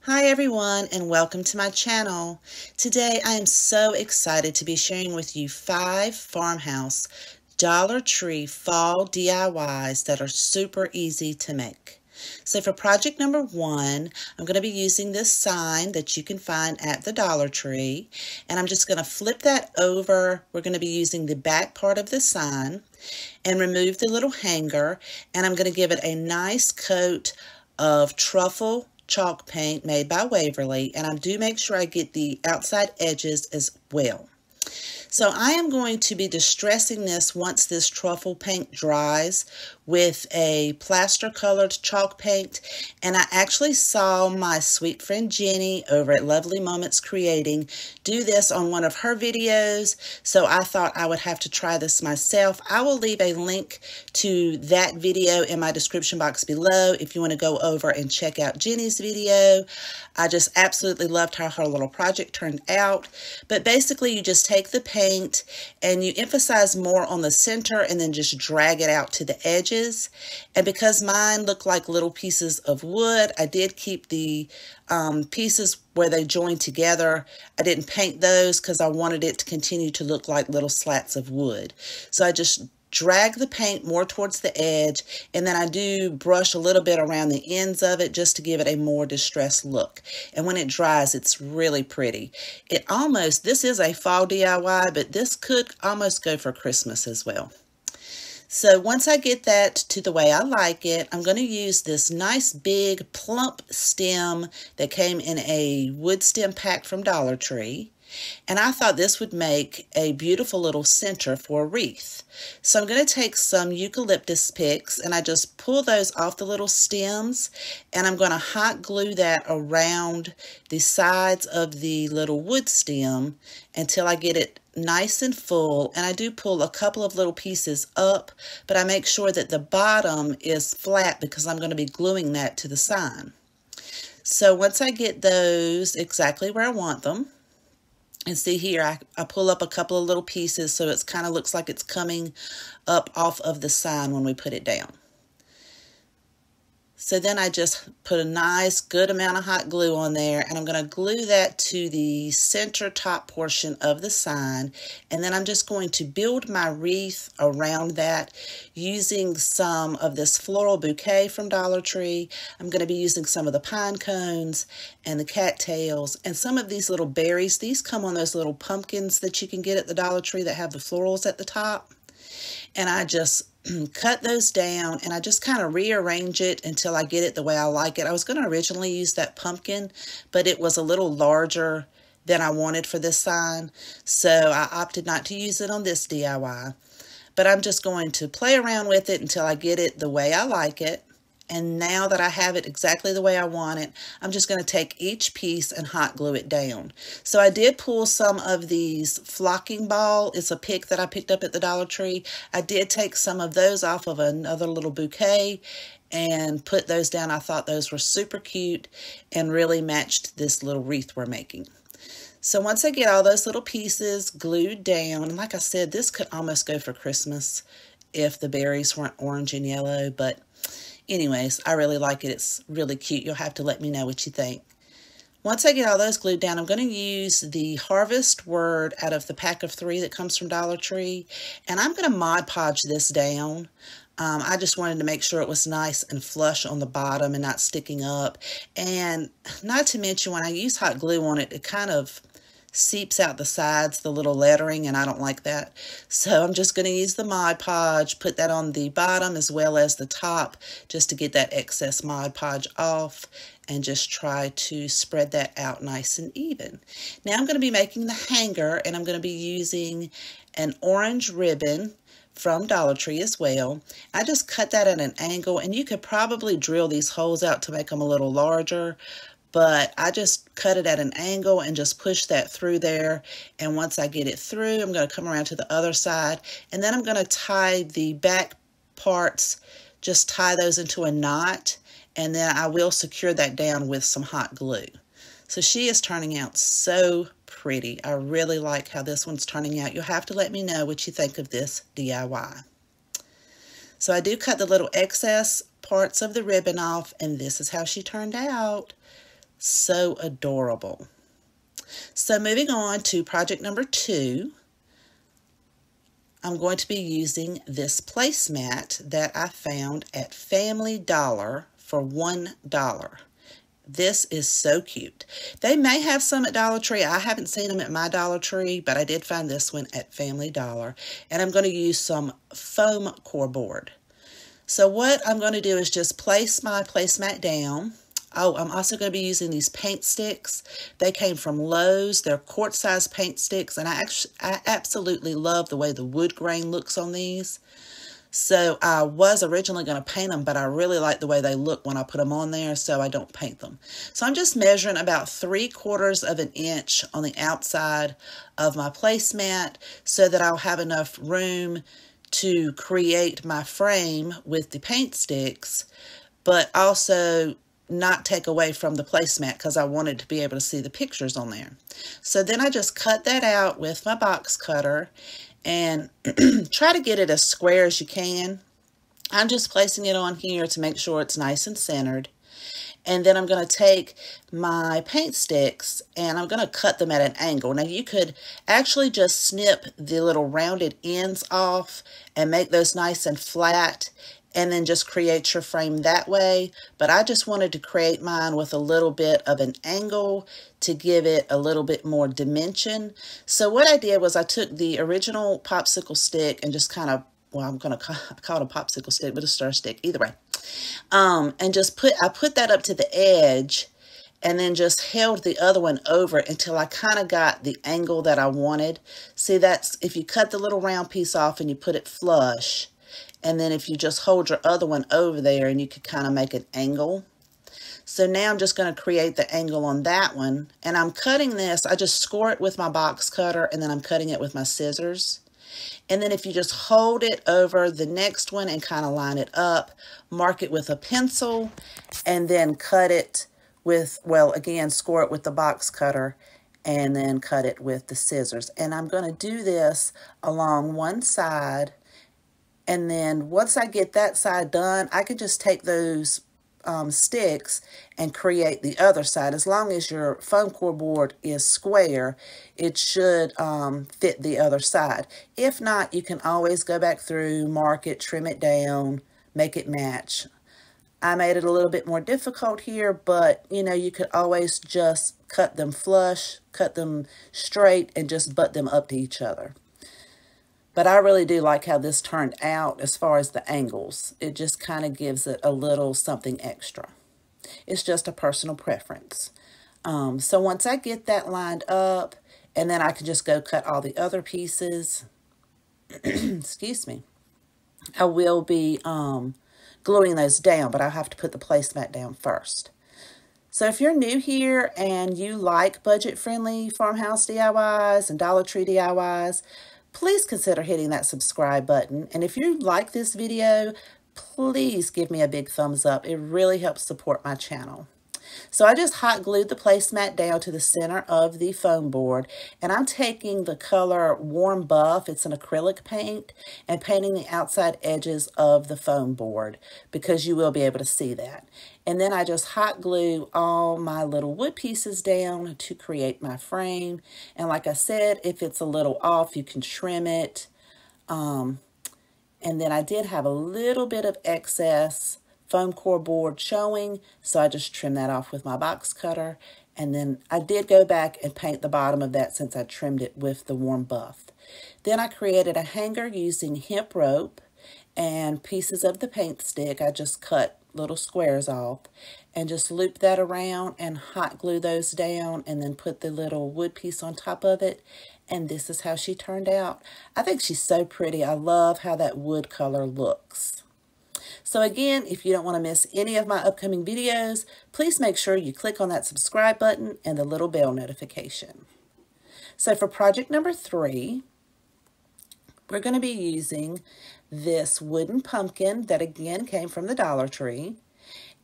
Hi everyone and welcome to my channel. Today I am so excited to be sharing with you 5 Farmhouse Dollar Tree fall DIYs that are super easy to make. So for project number 1, I'm going to be using this sign that you can find at the Dollar Tree, and I'm just going to flip that over. We're going to be using the back part of the sign and remove the little hanger, and I'm going to give it a nice coat of truffle chalk paint made by Waverly, and I do make sure I get the outside edges as well. So I am going to be distressing this once this truffle paint dries with a plaster colored chalk paint, and I actually saw my sweet friend Jenny over at Lovely Moments Creating do this on one of her videos, so I thought I would have to try this myself. I will leave a link to that video in my description box below if you want to go over and check out Jenny's video. I just absolutely loved how her little project turned out. But basically you just take the paint and you emphasize more on the center and then just drag it out to the edges. And because mine look like little pieces of wood, I did keep the pieces where they join together. I didn't paint those because I wanted it to continue to look like little slats of wood. So I just drag the paint more towards the edge, and then I do brush a little bit around the ends of it just to give it a more distressed look. And when it dries, it's really pretty. This is a fall DIY, but this could almost go for Christmas as well. So once I get that to the way I like it, I'm going to use this nice big plump stem that came in a wood stem pack from Dollar Tree. And I thought this would make a beautiful little center for a wreath. So I'm going to take some eucalyptus picks and I just pull those off the little stems, and I'm going to hot glue that around the sides of the little wood stem until I get it nice and full. And I do pull a couple of little pieces up, but I make sure that the bottom is flat because I'm going to be gluing that to the sign. So once I get those exactly where I want them, and see here, I pull up a couple of little pieces so it kind of looks like it's coming up off of the sign when we put it down. So then I just put a nice good amount of hot glue on there, and I'm going to glue that to the center top portion of the sign, and then I'm just going to build my wreath around that using some of this floral bouquet from Dollar Tree. I'm going to be using some of the pine cones and the cattails and some of these little berries. These come on those little pumpkins that you can get at the Dollar Tree that have the florals at the top. And I just cut those down and I just kind of rearrange it until I get it the way I like it. I was going to originally use that pumpkin, but it was a little larger than I wanted for this sign, so I opted not to use it on this DIY. But I'm just going to play around with it until I get it the way I like it. And now that I have it exactly the way I want it, I'm just going to take each piece and hot glue it down. So I did pull some of these flocking ball. It's a pick that I picked up at the Dollar Tree. I did take some of those off of another little bouquet and put those down. I thought those were super cute and really matched this little wreath we're making. So once I get all those little pieces glued down, and like I said, this could almost go for Christmas if the berries weren't orange and yellow, but anyways, I really like it. It's really cute. You'll have to let me know what you think. Once I get all those glued down, I'm going to use the Harvest Word out of the pack of 3 that comes from Dollar Tree, and I'm going to Mod Podge this down. I just wanted to make sure it was nice and flush on the bottom and not sticking up. And not to mention, when I use hot glue on it, it kind of seeps out the sides, the little lettering, and I don't like that. So I'm just going to use the Mod Podge, put that on the bottom as well as the top just to get that excess Mod Podge off, and just try to spread that out nice and even. Now I'm going to be making the hanger, and I'm going to be using an orange ribbon from Dollar Tree as well. I just cut that at an angle, and you could probably drill these holes out to make them a little larger, but I just cut it at an angle and just push that through there. And once I get it through, I'm going to come around to the other side, and then I'm going to tie the back parts, just tie those into a knot, and then I will secure that down with some hot glue. So she is turning out so pretty. I really like how this one's turning out. You'll have to let me know what you think of this DIY. So I do cut the little excess parts of the ribbon off, and this is how she turned out. So adorable. So moving on to project number 2, I'm going to be using this placemat that I found at Family Dollar for $1. This is so cute. They may have some at Dollar Tree. I haven't seen them at my Dollar Tree, but I did find this one at Family Dollar. And I'm going to use some foam core board. So what I'm going to do is just place my placemat down. Oh, I'm also going to be using these paint sticks. They came from Lowe's. They're quart-size paint sticks, and I absolutely love the way the wood grain looks on these. So I was originally going to paint them, but I really like the way they look when I put them on there, so I don't paint them. So I'm just measuring about 3/4 of an inch on the outside of my placemat so that I'll have enough room to create my frame with the paint sticks, but also not take away from the placemat because I wanted to be able to see the pictures on there. So then I just cut that out with my box cutter and try to get it as square as you can. I'm just placing it on here to make sure it's nice and centered. And then I'm going to take my paint sticks and I'm going to cut them at an angle. Now you could actually just snip the little rounded ends off and make those nice and flat and then just create your frame that way. But I just wanted to create mine with a little bit of an angle to give it a little bit more dimension. So what I did was I took the original popsicle stick and just kind of, well, I'm going to call it a popsicle stick, but a stir stick, either way. And just I put that up to the edge and then just held the other one over until I kind of got the angle that I wanted. See, that's if you cut the little round piece off and you put it flush, and then if you just hold your other one over there and you could kind of make an angle. So now I'm just going to create the angle on that one. And I'm cutting this, I just score it with my box cutter and then I'm cutting it with my scissors. And then if you just hold it over the next one and kind of line it up, mark it with a pencil, and then cut it with, well, again, score it with the box cutter and then cut it with the scissors. And I'm going to do this along one side. And then once I get that side done, I can just take those sticks and create the other side. As long as your foam core board is square, it should fit the other side. If not, you can always go back through, mark it, trim it down, make it match. I made it a little bit more difficult here, but you know, you could always just cut them flush, cut them straight, and just butt them up to each other. But I really do like how this turned out as far as the angles. It just kind of gives it a little something extra. It's just a personal preference. So once I get that lined up, and then I can just go cut all the other pieces, excuse me, I will be gluing those down, but I'll have to put the placemat down first. So if you're new here and you like budget-friendly farmhouse DIYs and Dollar Tree DIYs, please consider hitting that subscribe button. And if you like this video, please give me a big thumbs up. It really helps support my channel. So I just hot glued the placemat down to the center of the foam board, and I'm taking the color Warm Buff, it's an acrylic paint, and painting the outside edges of the foam board because you will be able to see that. And then I just hot glue all my little wood pieces down to create my frame. And like I said, if it's a little off, you can trim it. And then I did have a little bit of excess foam core board showing, so I just trimmed that off with my box cutter. And then I did go back and paint the bottom of that since I trimmed it with the Warm Buff. Then I created a hanger using hemp rope and pieces of the paint stick. I just cut little squares off and just loop that around and hot glue those down and then put the little wood piece on top of it. And this is how she turned out. I think she's so pretty. I love how that wood color looks. So again, if you don't want to miss any of my upcoming videos, please make sure you click on that subscribe button and the little bell notification. So for project number 3, we're going to be using this wooden pumpkin that again came from the Dollar Tree.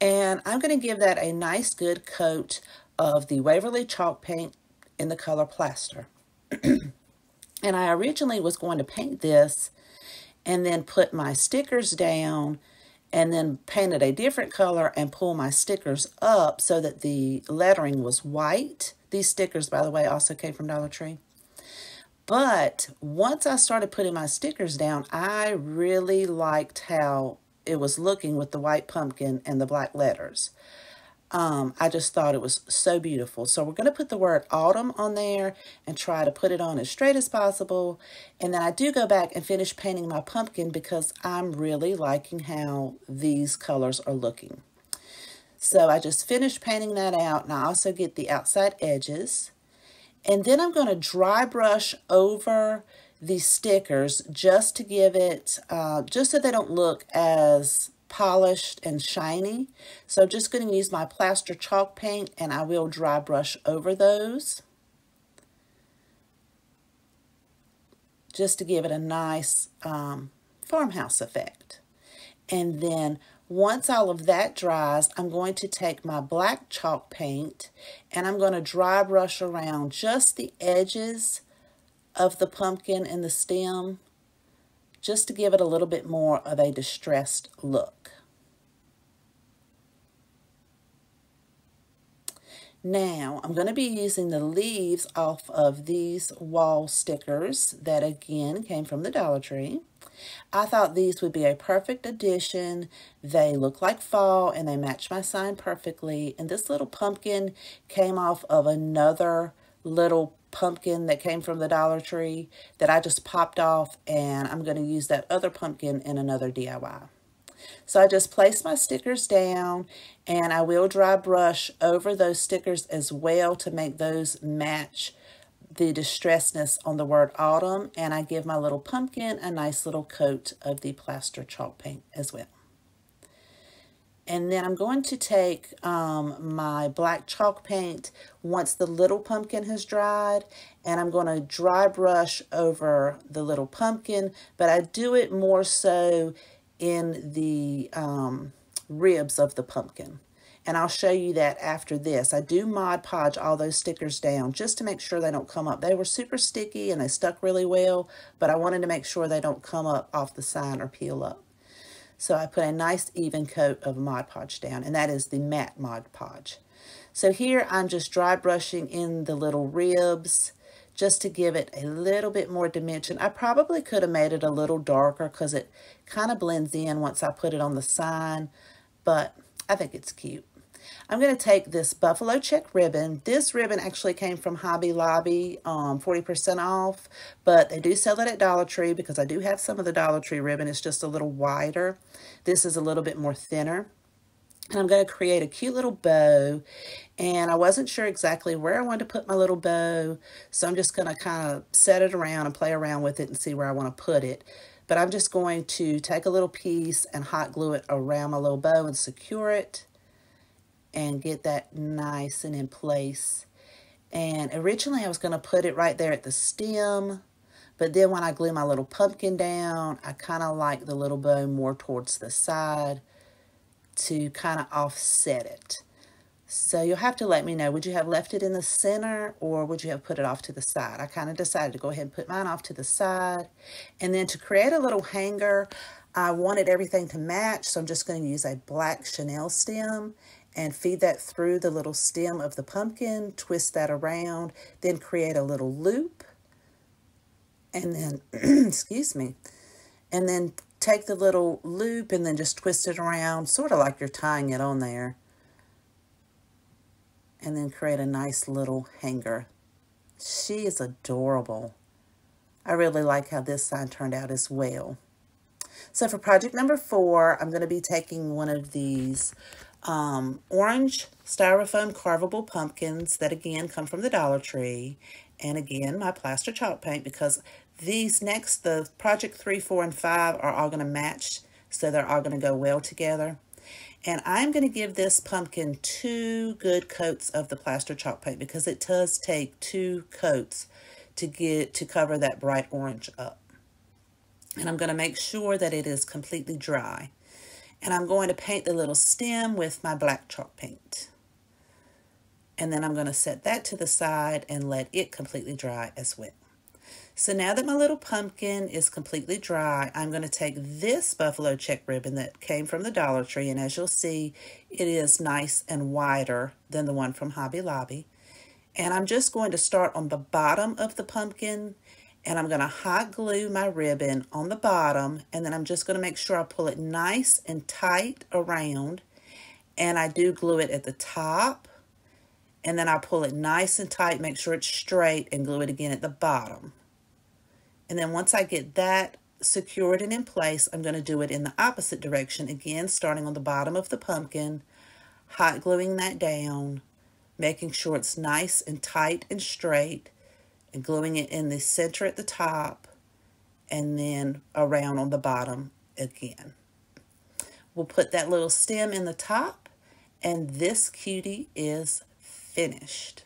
And I'm going to give that a nice good coat of the Waverly chalk paint in the color Plaster. And I originally was going to paint this and then put my stickers down and then painted a different color and pull my stickers up so that the lettering was white. These stickers, by the way, also came from Dollar Tree. But once I started putting my stickers down, I really liked how it was looking with the white pumpkin and the black letters. I just thought it was so beautiful. So we're going to put the word autumn on there and try to put it on as straight as possible. And then I do go back and finish painting my pumpkin because I'm really liking how these colors are looking. So I just finished painting that out, and I also get the outside edges. And then I'm going to dry brush over these stickers just to give it, just so they don't look as polished and shiny. So I'm just going to use my plaster chalk paint, and I will dry brush over those just to give it a nice farmhouse effect. And then once all of that dries, I'm going to take my black chalk paint and I'm going to dry brush around just the edges of the pumpkin and the stem, just to give it a little bit more of a distressed look. Now, I'm going to be using the leaves off of these wall stickers that again came from the Dollar Tree. I thought these would be a perfect addition. They look like fall and they match my sign perfectly. And this little pumpkin came off of another little pumpkin that came from the Dollar Tree that I just popped off, and I'm going to use that other pumpkin in another DIY. So I just place my stickers down, and I will dry brush over those stickers as well to make those match the distressedness on the word autumn, and I give my little pumpkin a nice little coat of the plaster chalk paint as well. And then I'm going to take my black chalk paint once the little pumpkin has dried, and I'm going to dry brush over the little pumpkin, but I do it more so in the ribs of the pumpkin. And I'll show you that after this. I do Mod Podge all those stickers down just to make sure they don't come up. They were super sticky and they stuck really well, but I wanted to make sure they don't come up off the sign or peel up. So I put a nice even coat of Mod Podge down, and that is the matte Mod Podge. So here I'm just dry brushing in the little ribs just to give it a little bit more dimension. I probably could have made it a little darker because it kind of blends in once I put it on the sign, but I think it's cute. I'm going to take this buffalo check ribbon. This ribbon actually came from Hobby Lobby, 40% off, but they do sell it at Dollar Tree because I do have some of the Dollar Tree ribbon. It's just a little wider. This is a little bit more thinner. And I'm going to create a cute little bow, and I wasn't sure exactly where I wanted to put my little bow, so I'm just going to kind of set it around and play around with it and see where I want to put it. But I'm just going to take a little piece and hot glue it around my little bow and secure it and get that nice and in place. And originally I was going to put it right there at the stem, but then when I glue my little pumpkin down, I kind of like the little bow more towards the side to kind of offset it. So you'll have to let me know, would you have left it in the center or would you have put it off to the side? I kind of decided to go ahead and put mine off to the side. And then to create a little hanger, I wanted everything to match, so I'm just going to use a black chenille stem and feed that through the little stem of the pumpkin, twist that around, then create a little loop, and then, excuse me, and then take the little loop and then just twist it around, sort of like you're tying it on there, and then create a nice little hanger. She is adorable. I really like how this sign turned out as well. So for project number 4, I'm going to be taking one of these orange styrofoam carvable pumpkins that again come from the Dollar Tree, and again my plaster chalk paint, because these next, the project 3, 4, and 5 are all going to match, so they're all going to go well together. And I'm going to give this pumpkin 2 good coats of the plaster chalk paint because it does take 2 coats to cover that bright orange up. And I'm going to make sure that it is completely dry. And I'm going to paint the little stem with my black chalk paint. And then I'm going to set that to the side and let it completely dry as well. So now that my little pumpkin is completely dry, I'm going to take this buffalo check ribbon that came from the Dollar Tree, and as you'll see, it is nice and wider than the one from Hobby Lobby. And I'm just going to start on the bottom of the pumpkin, and I'm going to hot glue my ribbon on the bottom, and then I'm just going to make sure I pull it nice and tight around, and I do glue it at the top, and then I pull it nice and tight, make sure it's straight, and glue it again at the bottom. And then once I get that secured and in place, I'm going to do it in the opposite direction, again starting on the bottom of the pumpkin, hot gluing that down, making sure it's nice and tight and straight, and gluing it in the center at the top, and then around on the bottom again. We'll put that little stem in the top, and this cutie is finished.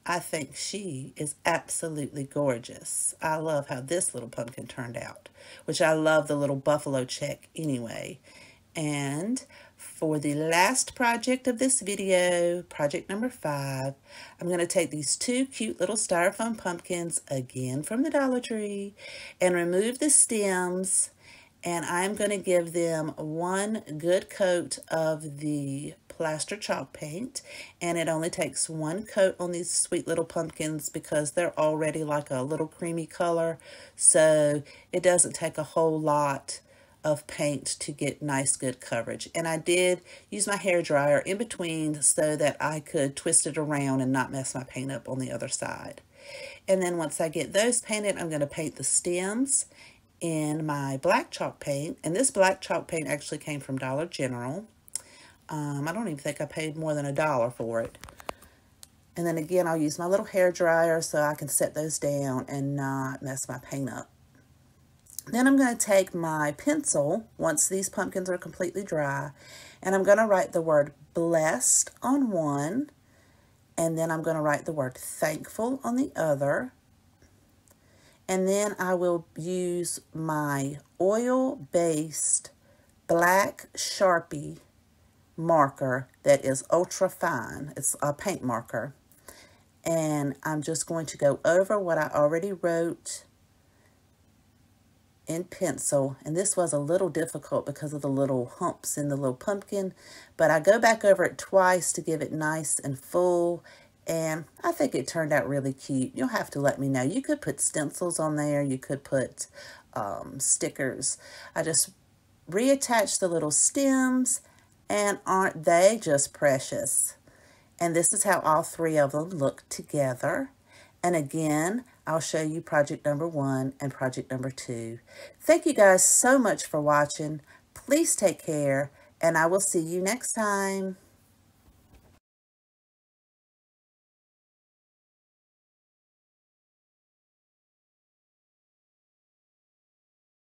I think she is absolutely gorgeous. I love how this little pumpkin turned out, which I love the little buffalo check anyway. And for the last project of this video, project number 5, I'm going to take these 2 cute little styrofoam pumpkins, again from the Dollar Tree, and remove the stems, and I'm going to give them one good coat of the plaster chalk paint, and it only takes one coat on these sweet little pumpkins because they're already like a little creamy color, so it doesn't take a whole lot of paint to get nice good coverage. And I did use my hair dryer in between so that I could twist it around and not mess my paint up on the other side. And then once I get those painted, I'm going to paint the stems in my black chalk paint, and this black chalk paint actually came from Dollar General. I don't even think I paid more than $1 for it. And then again, I'll use my little hair dryer so I can set those down and not mess my paint up. Then I'm going to take my pencil, once these pumpkins are completely dry, and I'm going to write the word blessed on one, and then I'm going to write the word thankful on the other. And then I will use my oil-based black Sharpie marker that is ultra fine. It's a paint marker. And I'm just going to go over what I already wrote in pencil. And this was a little difficult because of the little humps in the little pumpkin. But I go back over it twice to give it nice and full. And I think it turned out really cute. You'll have to let me know. You could put stencils on there. You could put stickers. I just reattached the little stems. And aren't they just precious? And this is how all 3 of them look together. And again, I'll show you project number 1 and project number 2. Thank you guys so much for watching. Please take care, and I will see you next time.